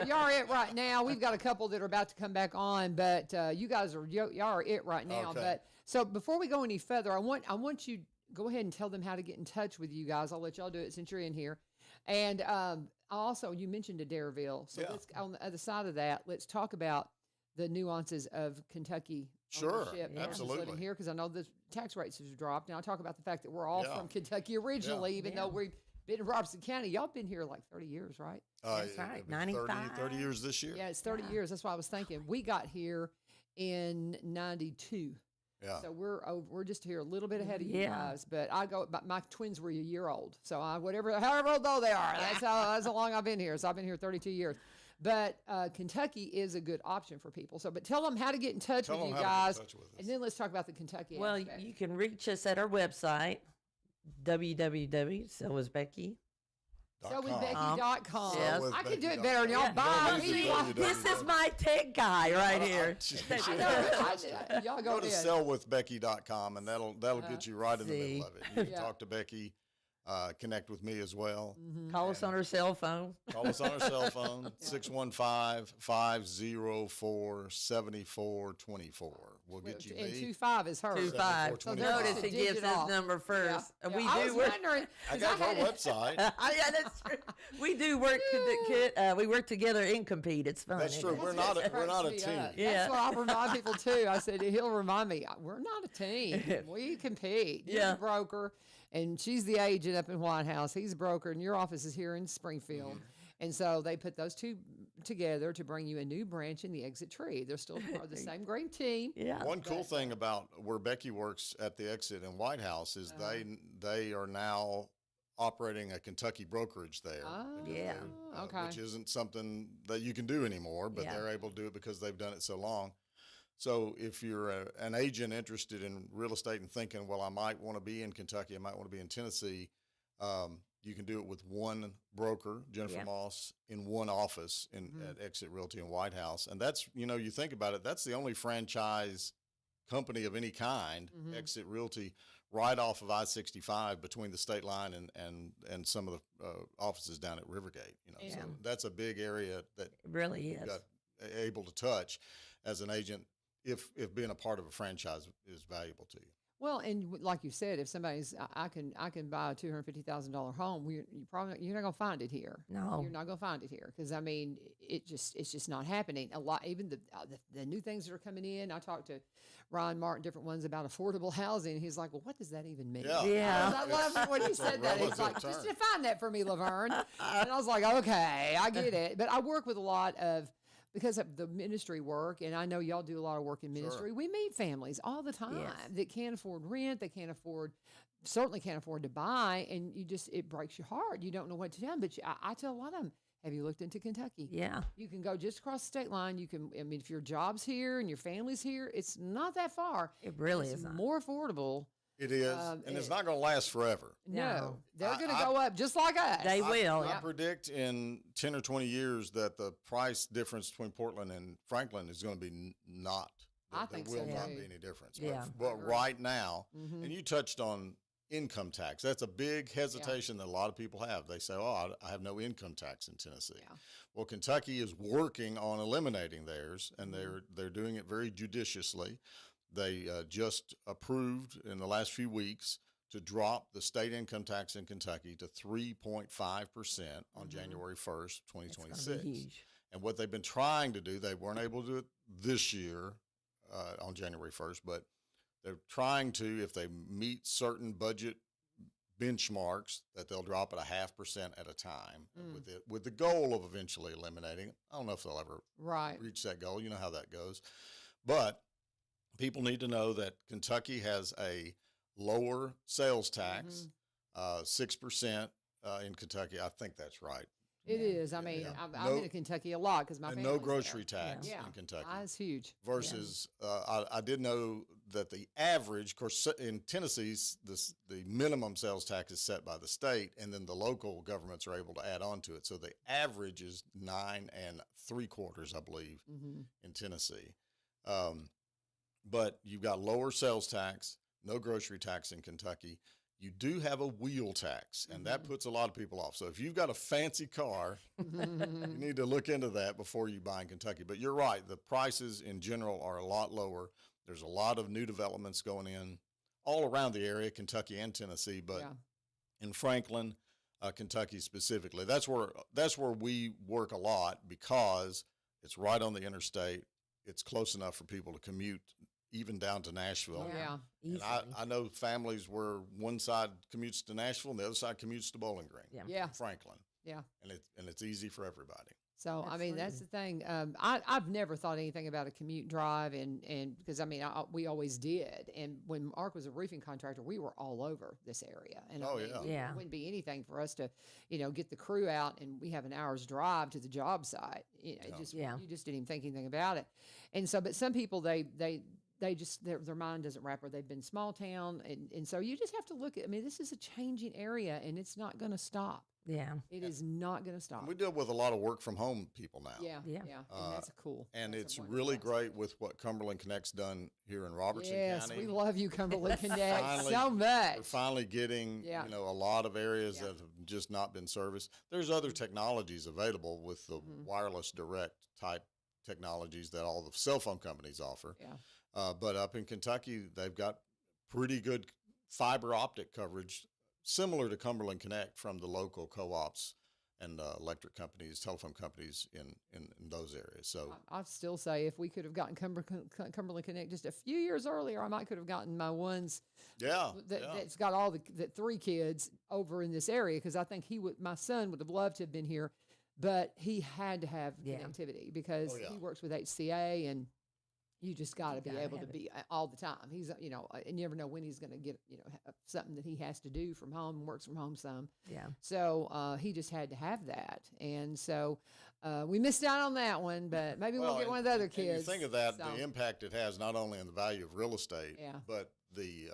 Y'all are it right now. We've got a couple that are about to come back on, but you guys y'all are it right now. Okay. But so before we go any further, I want you go ahead and tell them how to get in touch with you guys. I'll let y'all do it since you're in here. And also, you mentioned Adairville, so let's on the other side of that, let's talk about the nuances of Kentucky Sure, ownership versus absolutely. living here, because I know the tax rates have dropped. And I'll talk about the fact that we're all Yeah. from Kentucky originally, even though we've been in Robertson County. Y'all been here like 30 years, right? That's right, It'll be 95. 30 years this year. Yeah, it's 30 years. That's what I was thinking. We got here in 92. Yeah. So we're just here a little bit ahead of you Yeah. guys, but my twins were a year old. So however old though they are, that's how long I've been here. So I've been here 32 years. But Kentucky is a good option for people. So, but tell them how to get in touch Tell with you them how to get in guys, touch with us. and then let's talk about the Kentucky. Well, aspect. you can reach us at our website, www.soisbecky. SoWithBecky.com. Yes. I can do it better than y'all. Yeah. Bye. Don't use Me. the www. This is my tech guy right here. I know. Y'all Go go to ahead. sellwithbecky.com, and that'll get you right in the See. middle of it. You can Yeah. talk to Becky, connect with me as well. Call us on our cell phone. Call us on our cell phone, 615-504-7424. We'll get you And me. 25 is her. 25. So there's Notice just a he gives digit his off. number first. Yeah. We I do was work. wondering. I 'cause got her had- website. Yeah, that's true. We do work. We work together and compete. It's fun. That's isn't true. it? We're not a Cracks me team. up. Yeah. That's what I remind people too. I said he'll remind me, we're not a team. We compete. You're Yeah. the broker, and she's the agent up in White House. He's a broker, and your office is here in Springfield. And so they put those two together to bring you a new branch in the exit tree. They're still part of the same great team. Yeah. One cool thing about where Becky works at the exit in White House is they are now operating a Kentucky brokerage there. Oh, Yeah. okay. Which isn't something that you can do anymore, but Yeah. they're able to do it because they've done it so long. So if you're an agent interested in real estate and thinking, well, I might want to be in Kentucky, I might want to be in Tennessee, you can do it with one broker, Jennifer Yeah. Moss, in one office at Exit Realty in White House. And that's, you think about it, that's the only franchise company of any kind, Exit Realty, right off of I-65 between the state line and some of the offices down at Rivergate. So that's a big area that It really you is. got able to touch as an agent. if being a part of a franchise is valuable to you. Well, and like you said, if somebody's, I can buy a $250,000 home. You're not gonna find it here. No. You're not gonna find it here because I mean, it's just not happening. A lot, even the new things that are coming in. I talked to Ron Martin, different ones about affordable housing. He's like, well, what does that even mean? Yeah. I love it when he said that. He's like, just define that for me, LaVern. And I was like, okay, I get it. But I work with a lot of. Because of the ministry work, and I know y'all do a lot of work in ministry, Sure. we meet families all the time that can't afford rent, they certainly can't afford to buy, and it breaks your heart. You don't know what to tell them. But I tell a lot of them, have you looked into Kentucky? Yeah. You can go just across the state line. If your job's here and your family's here, it's not that far. It really It's is not. more affordable. It is, and it's not going to last forever. No, they're I- going to I- go up just like us. They will. I predict in 10 or 20 years that the price difference between Portland and Franklin is going to be not. I There think will so, not too. be any difference. Yeah. But right now, Mhm. and you touched on income tax. That's a big hesitation that a lot of people have. They say, oh, I have no income tax in Tennessee. Yeah. Well, Kentucky is working on eliminating theirs, and Mm-hmm. they're doing it very judiciously. They just approved in the last few weeks to drop the state income tax in Kentucky to 3.5% on January 1st, It's gonna 2026. be huge. And what they've been trying to do, they weren't able to do it this year on January 1st, but they're trying to, if they meet certain budget benchmarks, that they'll drop it 0.5% at a time with the goal of eventually eliminating it. I don't know if they'll ever Right. reach that goal. You know how that goes. But people need to know that Kentucky has a lower sales tax, 6% in Kentucky. I think that's right. It is. I mean, Yeah. I'm No- in Kentucky a lot because my And family's no there. grocery tax Yeah. in Kentucky. That's huge. Versus, I did know that the average, of course, in Tennessee, the minimum sales tax is set by the state, and then the local governments are able to add on to it. So the average is 9.75, I believe, in Tennessee. But you've got lower sales tax, no grocery tax in Kentucky. You do have a wheel tax, and that puts a lot of people off. So if you've got a fancy car, you need to look into that before you buy in Kentucky. But you're right, the prices in general are a lot lower. There's a lot of new developments going in all around the area, Kentucky and Tennessee, but Yeah. in Franklin, Kentucky specifically. That's where we work a lot because it's right on the interstate. It's close enough for people to commute even down to Nashville. Yeah. And Easily. I know families where one side commutes to Nashville and the other side commutes to Bowling Green, Yeah. Franklin, Yeah. and it's easy for everybody. So I mean, that's the thing. I've never thought anything about a commute drive, and because I mean, we always did. And when Mark was a roofing contractor, we were all over this area. And Oh, I mean, yeah. Yeah. it wouldn't be anything for us to, get the crew out, and we have an hour's drive to the job site. It just Yeah. you just didn't even think anything about it. And so, but some people they just their mind doesn't wrap, or they've been small town, and so you just have to look at. I mean, this is a changing area, and it's not going to stop. Yeah. It is not going to stop. And we deal with a lot of work from home people now. Yeah, Yeah. and that's cool. And That's a it's wonderful really aspect. great with what Cumberland Connect's done here in Robertson Yes, County. we love you, Cumberland Connect, Finally- so much. We're finally getting, Yeah. a lot of areas Yeah. that have just not been serviced. There's other technologies available with the Mm-hmm. wireless direct type technologies that all the cell phone companies offer. Yeah. But up in Kentucky, they've got pretty good fiber optic coverage, similar to Cumberland Connect from the local co-ops and electric companies, telephone companies in those areas. So I still say if we could have gotten Cumberland Connect just a few years earlier, I might could have gotten my ones yeah, that's got all the 3 kids over in this area, because I think my son would have loved to have been here, but he had to have Yeah. connectivity because Oh, yeah. he works with HCA, and you just got to be gotta able to have it. be all the time. He's, you never know when he's going to get, something that he has to do from home, and works from home some. Yeah. So he just had to have that. And so we missed out on that one, but maybe we'll get one of the other and kids. you think of that, So, the impact it has not only on the value of real estate, Yeah. but the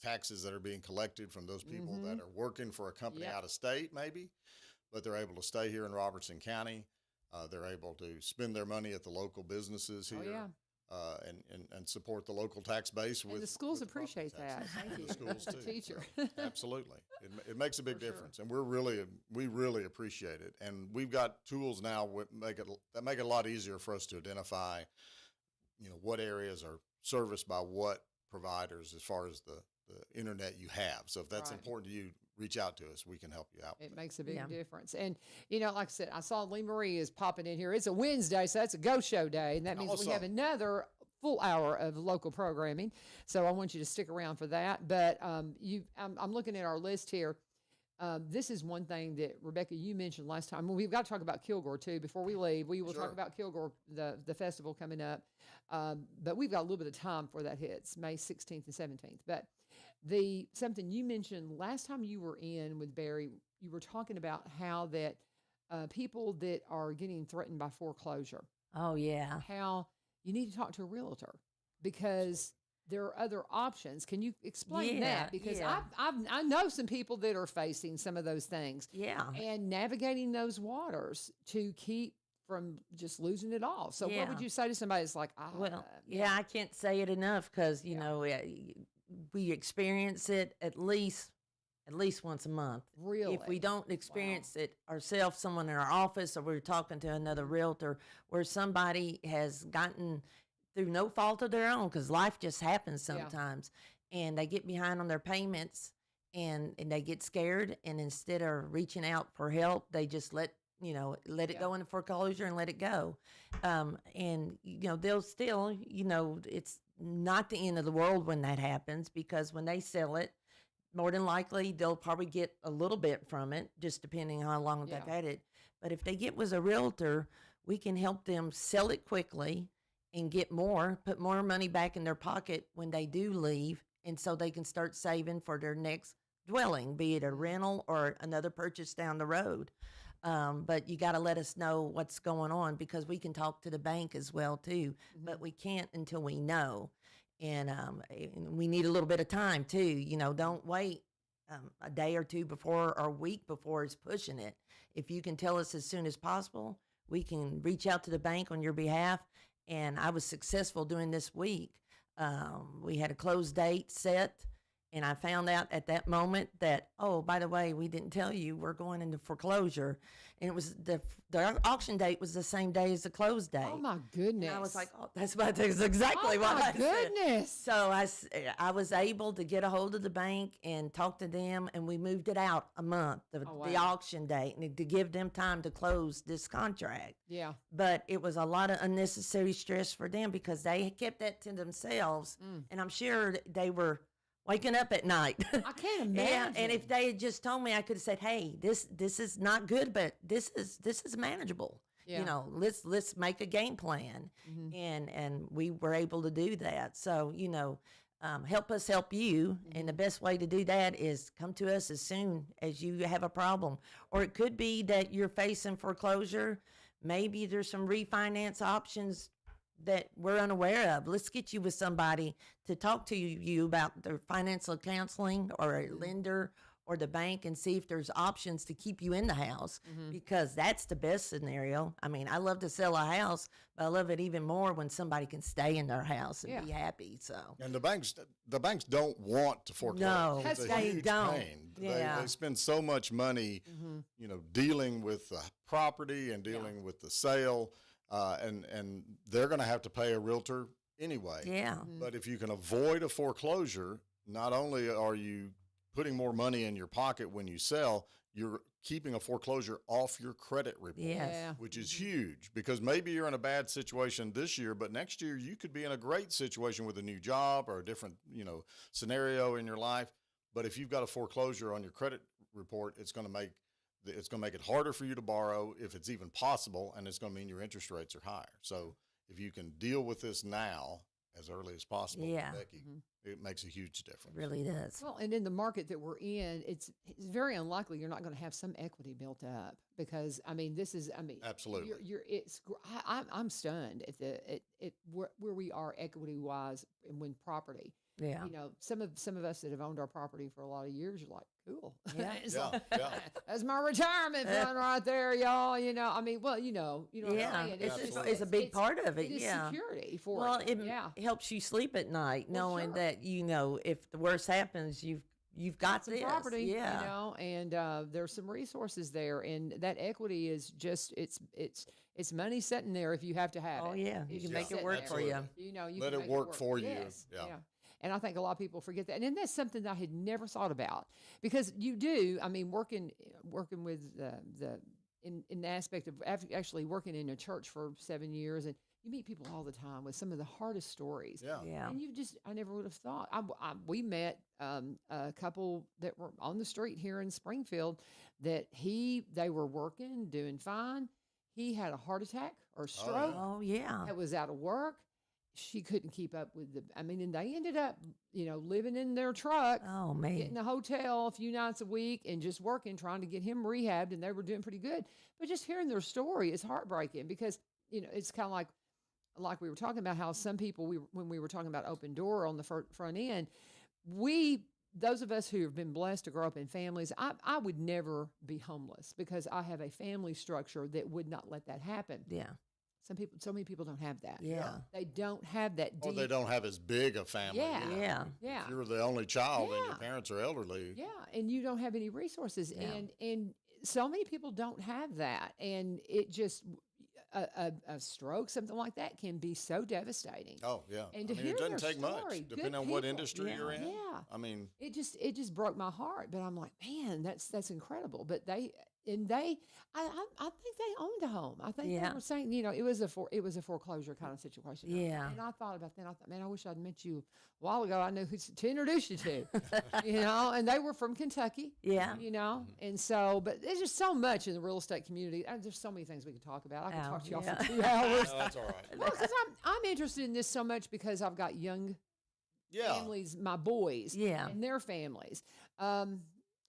taxes that are being collected from those people that are working for a company Yep. out of state, maybe, but they're able to stay here in Robertson County. They're able to spend their money at the local businesses here. Oh, yeah. And support the local tax base with And the schools with the property appreciate that. taxes. Thank And you. the schools As a too. teacher. So, absolutely, it makes a big For sure. difference, and we really appreciate it. And we've got tools now that make it a lot easier for us to identify what areas are serviced by what providers as far as the internet you have. So if that's Right. important to you, reach out to us. We can help you out. It with makes a big Yeah. difference. And, like I said, I saw Lee Marie is popping in here. It's a Wednesday, so that's a go show day. And that means we have Awesome. another full hour of local programming. So I want you to stick around for that. But I'm looking at our list here. This is one thing that, Rebecca, you mentioned last time. Well, we've got to talk about Kilgore, too. Before we leave, we will Sure. talk about Kilgore, the festival coming up. But we've got a little bit of time before that hits, May 16th and 17th. But something you mentioned last time you were in with Barry, you were talking about how that people that are getting threatened by foreclosure, Oh yeah. how you need to talk to a realtor because there are other options. Can you explain Yeah, that? Because yeah. I know some people that are facing some of those things Yeah. and navigating those waters to keep from just losing it all. So what would Yeah. you say to somebody that's like, Well, yeah, I can't say it enough because we experience it at least once a month. really? If we don't experience it ourselves, someone in our office, or we're talking to another realtor, where somebody has gotten through no fault of their own, because life just happens Yeah. sometimes, and they get behind on their payments, and they get scared, and instead of reaching out for help, they just let it Yeah. go into foreclosure and let it go. And they'll still, it's not the end of the world when that happens, because when they sell it, more than likely they'll probably get a little bit from it, just depending on how long Yeah. they've had it. But if they get with a realtor, we can help them sell it quickly and get more, put more money back in their pocket when they do leave, and so they can start saving for their next dwelling, be it a rental or another purchase down the road. But you got to let us know what's going on, because we can talk to the bank as well too, but we can't until we know. And we need a little bit of time too. Don't wait a day or two before or a week before it's pushing it. If you can tell us as soon as possible, we can reach out to the bank on your behalf. And I was successful doing this week. We had a close date set, and I found out at that moment that, oh, by the way, we didn't tell you we're going into foreclosure. And it was the auction date was the same day as the close date. Oh my goodness! And I was like, oh, that's exactly oh what my I said. goodness! So I was able to get a hold of the bank and talk to them, and we moved it out a month, the wow. auction date, and to give them time to close this contract. Yeah. But it was a lot of unnecessary stress for them, because they kept that to themselves, and I'm sure they were waking up at night. I can't Yeah, imagine. and if they had just told me, I could have said, "Hey, this is not good, but this is manageable. Yeah. Let's make a game plan." And we were able to do that. So help us help you, and the best way to do that is come to us as soon as you have a problem. Or it could be that you're facing foreclosure. Maybe there's some refinance options that we're unaware of. Let's get you with somebody to talk to you about their financial counseling, or a lender or the bank, and see if there's options to keep you in the house, because that's the best scenario. I mean, I love to sell a house, but I love it even more when somebody can stay in their house and be happy. So And the banks don't want to foreclose. No, It's a they huge don't. pain. Yeah. They spend so much money, dealing with the property and dealing with the sale, and they're going to have to pay a realtor anyway. yeah, But if you can avoid a foreclosure, not only are you putting more money in your pocket when you sell, you're keeping a foreclosure off your credit report, Yes. Yeah. which is huge, because maybe you're in a bad situation this year, but next year you could be in a great situation with a new job or a different, scenario in your life. But if you've got a foreclosure on your credit report, it's going to make it harder for you to borrow, if it's even possible, and it's going to mean your interest rates are higher. So if you can deal with this now as early as possible, Yeah. Becky, it makes a huge difference. it really does. Well, and in the market that we're in, it's very unlikely you're not going to have some equity built up, because Absolutely. I'm stunned at where we are equity wise and when property. Yeah. Some of us that have owned our property for a lot of years, you're like, cool. Yeah. It's Yeah, like, yeah. that's my retirement fund right there, y'all. You know what Yeah, I'm saying? it's a big part of it. It is Yeah. security for Well, it. it helps you sleep at night, Well, knowing sure. that if the worst happens, you've got some this. property, Yeah. you know, and there's some resources there, and that equity is just it's money sitting there if you have to have Oh, it. yeah. You It's can just make it sitting work there. for you. You know, you Let can it make work for you. Yes, Yeah. And I think a lot of people forget that, and that's something that I had never thought about because you do. I mean, working with in the aspect of actually working in a church for 7 years, and you meet people all the time with some of the hardest stories. Yeah. Yeah. And I never would have thought. We met a couple that were on the street here in Springfield that they were working, doing fine. He had a heart attack or stroke. Oh, yeah. That was out of work. She couldn't keep up with and they ended up, living in their truck, Oh, man. getting a hotel a few nights a week and just working, trying to get him rehabbed, and they were doing pretty good. But just hearing their story is heartbreaking because, it's kind of like we were talking about how some people, when we were talking about open door on the front end, those of us who have been blessed to grow up in families, I would never be homeless because I have a family structure that would not let that happen. Yeah. So many people don't have that. Yeah. They don't have that Or deep. they don't have as big a family. Yeah. you know. Yeah. Yeah. If you're the only child and Yeah. your parents are elderly. Yeah, and you don't have any resources, Yeah. and so many people don't have that, and it just a stroke, something like that, can be so devastating. Oh, yeah. And to I mean, hear it doesn't their take story, much, good depending on what people. industry you're in. Yeah. I mean, It just broke my heart, but I'm like, man, that's incredible. But I think they owned a home. I think they Yeah. were saying, it was a foreclosure kind of situation. Yeah. And I thought about that. I thought, man, I wish I'd met you a while ago. I knew who to introduce you to, and they were from Kentucky. Yeah. And so, but there's just so much in the real estate community. There's so many things we could talk about. I could Oh, talk to y'all yeah. for 2 hours. no, that's all right. Well, because I'm interested in this so much because I've got young Yeah. families, my boys, Yeah. and their families.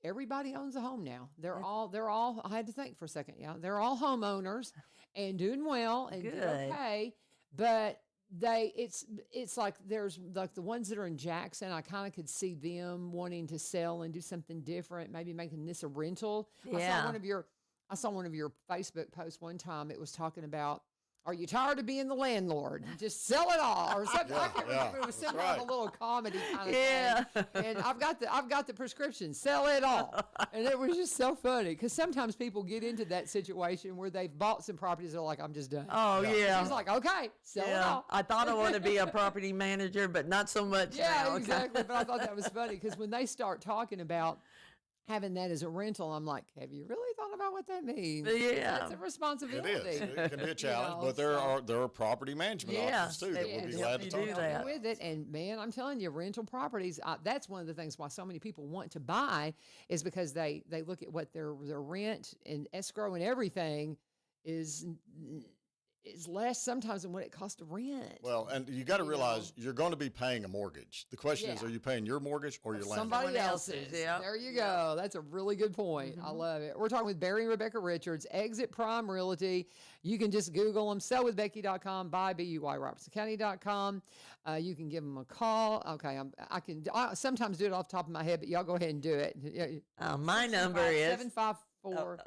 Everybody owns a home now. They're all. I had to think for a second. Yeah, they're all homeowners and doing well and doing Good. okay. But it's like there's like the ones that are in Jackson. I kind of could see them wanting to sell and do something different, maybe making this a rental. I Yeah. saw one of your Facebook posts one time. It was talking about, are you tired of being the landlord? Just sell it all, or something. I can't remember. It was that's some kind of right. a little comedy kind of Yeah. thing. And I've got the prescription. Sell it all, and it was just so funny because sometimes people get into that situation where they've bought some properties. They're like, I'm just done. Oh, yeah. It's like, okay, sell it all. I thought I wanted to be a property manager, but not so much Yeah, now. exactly. But I thought that was funny because when they start talking about having that as a rental, I'm like, have you really thought about what that means? Yeah. It's a It responsibility. is. It can be a challenge, know, but there are property management Yeah, options too that they we'll be can glad help to you talk do about. that. with it. And man, I'm telling you, rental properties, that's one of the things why so many people want to buy is because they look at what their rent and escrow and everything is less sometimes than what it costs to rent. Well, and you got to You realize you're going to be paying a mortgage. The question is, Yeah. are you paying your mortgage or your landlord? Somebody Someone else's. else's, yeah. There you go. That's a really good point. I love it. We're talking with Barry and Rebecca Richards, Exit Prime Realty. You can just Google them, sellwithbecky.com, buy, BUY, you can give them a call. Okay, I sometimes do it off the top of my head, but y'all go ahead and do it. My number is 754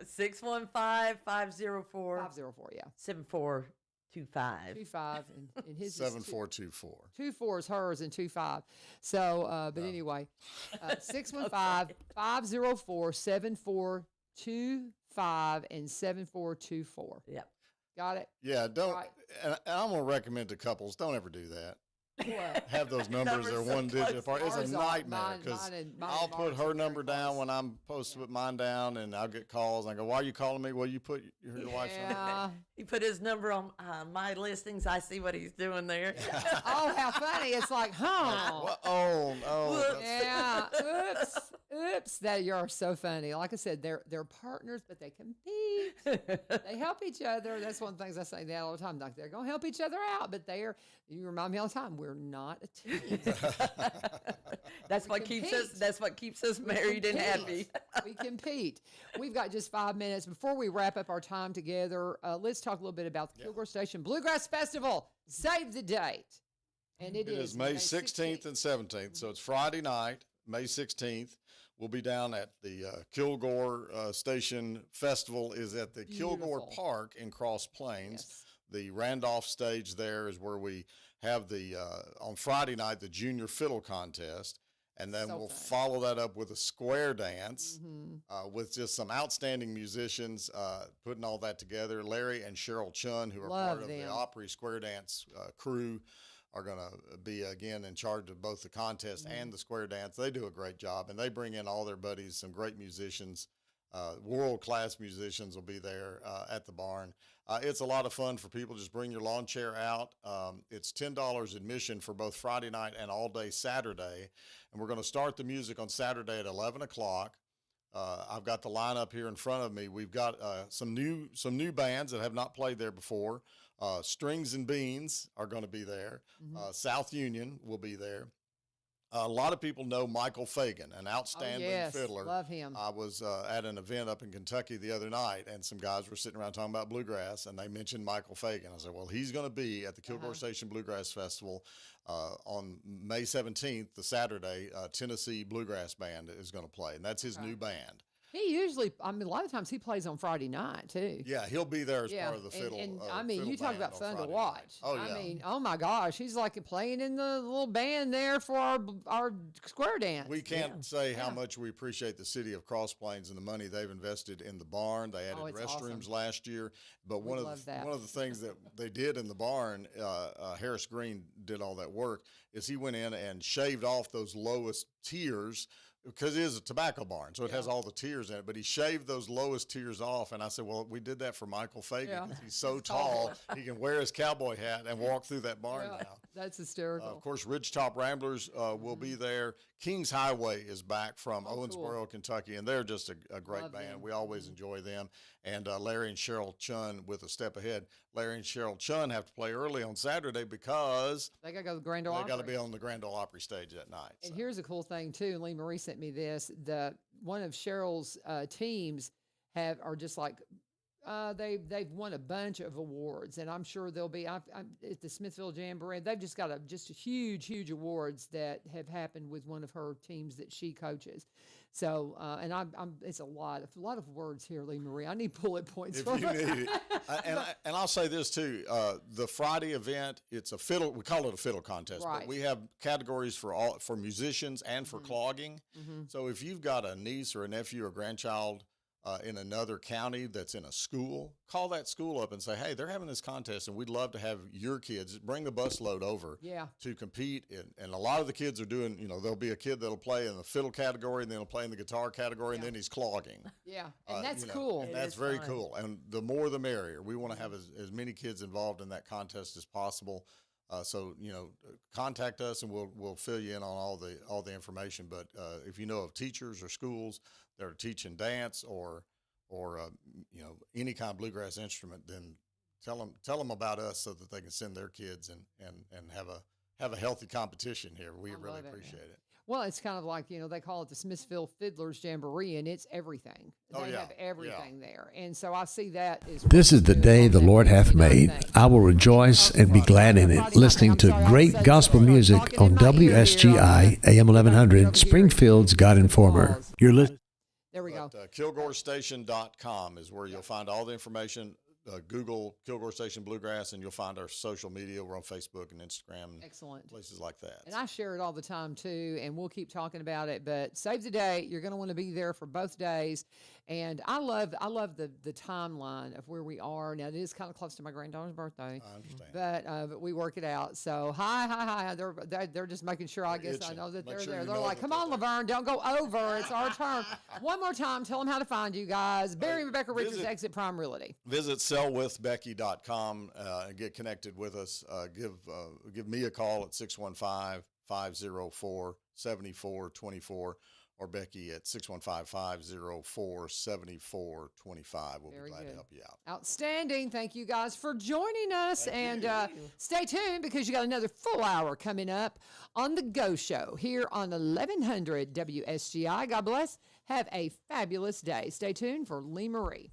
615-504 504, yeah. 7425. 25 and his is 7424. 24 is hers and 25. So, but anyway, 615-504-7425 and 7424. Yep. Got it? Yeah, don't. Right. And I'm gonna recommend to couples, don't ever do that. What? Have those numbers they're Numbers so one digit close. apart. It's Ours a are. nightmare Mine because and I'll put Mark's are her very number down close. when I'm supposed to put mine down, and I'll get calls. And I go, "Why are you calling me?" Well, you put your wife's number. Yeah. He put his number on my listings. I see what he's doing there. Oh, how funny. It's like, huh? Well, oh, Yeah. Oops. That you're so funny. Like I said, they're partners, but they compete. They help each other. That's one of the things I say that all the time. Like they're gonna help each other out, but you remind me all the time, we're not a team. That's We what keeps us. compete. That's what keeps us married and happy. We compete. We've got just 5 minutes before we wrap up our time together. Let's talk a little bit about the Kilgore Station Bluegrass Festival. Save the date, and It is May 16th and 17th, so it's Friday night, May 16th. We'll be down at the Kilgore Station. Festival is at the Kilgore Beautiful. Park in Cross Plains. Yes. The Randolph stage there is where we have on Friday night, the junior fiddle contest. And then So we'll fun. follow that up with a square dance Mm-hmm. with just some outstanding musicians putting all that together. Larry and Cheryl Chun, who are Love part of the them. Opry Square Dance crew, are going to be, again, in charge of both the contest Mm-hmm. and the square dance. They do a great job, and they bring in all their buddies, some great musicians. World-class musicians will be there at the barn. It's a lot of fun for people. Just bring your lawn chair out. It's $10 admission for both Friday night and all day Saturday. And we're going to start the music on Saturday at 11 o'clock. I've got the lineup here in front of me. We've got some new bands that have not played there before. Strings and Beans are going to be there. South Union will be there. A lot of people know Michael Fagan, an outstanding fiddler. Love him. I was at an event up in Kentucky the other night, and some guys were sitting around talking about bluegrass, and they mentioned Michael Fagan. I said, well, he's going to be at the Kilgore Station Bluegrass Festival on May 17th, the Saturday. Tennessee Bluegrass Band is going to play, and that's his new band. He usually, a lot of times he plays on Friday night too. Yeah, he'll be there as part of the fiddle. And fiddle you talk band about on fun to Friday watch. night. Oh, yeah. I mean, oh my gosh, he's like playing in the little band there for our square dance. We can't say how much we appreciate the city of Cross Plains and the money they've invested in the barn. They added it's restrooms awesome. last year, but one of the things that they did in the barn, Harris Green did all that work, is he went in and shaved off those lowest tiers. Because it is a tobacco barn, so it has all the tiers in it. But he shaved those lowest tiers off, and I said, well, we did that for Michael Fagan because he's so tall, he can wear his cowboy hat and walk through that barn now. That's hysterical. Of course, Ridgetop Ramblers will be there. Kings Highway is back from Owensboro, Kentucky, and they're just a great band. We always enjoy them. And Larry and Cheryl Chun with a step ahead. Larry and Cheryl Chun have to play early on Saturday because they got to go to the Grand Ole Opry. They got to be on the Grand Ole Opry stage that night. And here's a cool thing too. Lee Marie sent me this. One of Cheryl's teams are just like they've won a bunch of awards, and I'm sure they'll be at the Smithville Jamboree. They've just got just huge awards that have happened with one of her teams that she coaches. So, and it's a lot of words here, Lee Marie. I need bullet points. If you need it, and I'll say this too: the Friday event, it's a fiddle. We call it a fiddle contest, but we have categories for musicians and for clogging. So if you've got a niece or a nephew or grandchild in another county that's in a school, call that school up and say, hey, they're having this contest, and we'd love to have your kids bring the bus load over to compete. And a lot of the kids are doing, there'll be a kid that'll play in the fiddle category, and then he'll play in the guitar category, and then he's clogging. Yeah, and that's cool. And that's very cool. And the more the merrier. We want to have as many kids involved in that contest as possible. So contact us, and we'll fill you in on all the information. But if you know of teachers or schools that are teaching dance or any kind of bluegrass instrument, then tell them about us so that they can send their kids and have a healthy competition here. We really appreciate it. Well, it's kind of like, they call it the Smithville Fiddlers Jamboree, and it's everything. They have everything there. And so I see that as This is the day the Lord hath made. I will rejoice and be glad in it. Listening to great gospel music on WSGI AM 1100, Springfield's God Informer. You're listening. There we go. KilgoreStation.com is where you'll find all the information. Google Kilgore Station Bluegrass, and you'll find our social media. We're on Facebook and Instagram. Excellent. Places like that. And I share it all the time, too, and we'll keep talking about it. But save the date. You're going to want to be there for both days. And I love the timeline of where we are. Now, it is kind of close to my granddaughter's birthday. I understand. But we work it out. So, hi. They're just making sure, I guess, I know that they're there. They're like, come on, LaVern, don't go over. It's our turn. One more time, tell them how to find you guys. Barry and Rebecca Richards, Exit Prime Realty. Visit sellwithbecky.com and get connected with us. Give me a call at 615-504-7424 or Becky at 615-504-7425. We'll be glad to help you out. Outstanding. Thank you guys for joining us. And stay tuned because you got another full hour coming up on The Go Show here on 1100 WSGI. God bless. Have a fabulous day. Stay tuned for Lee Marie.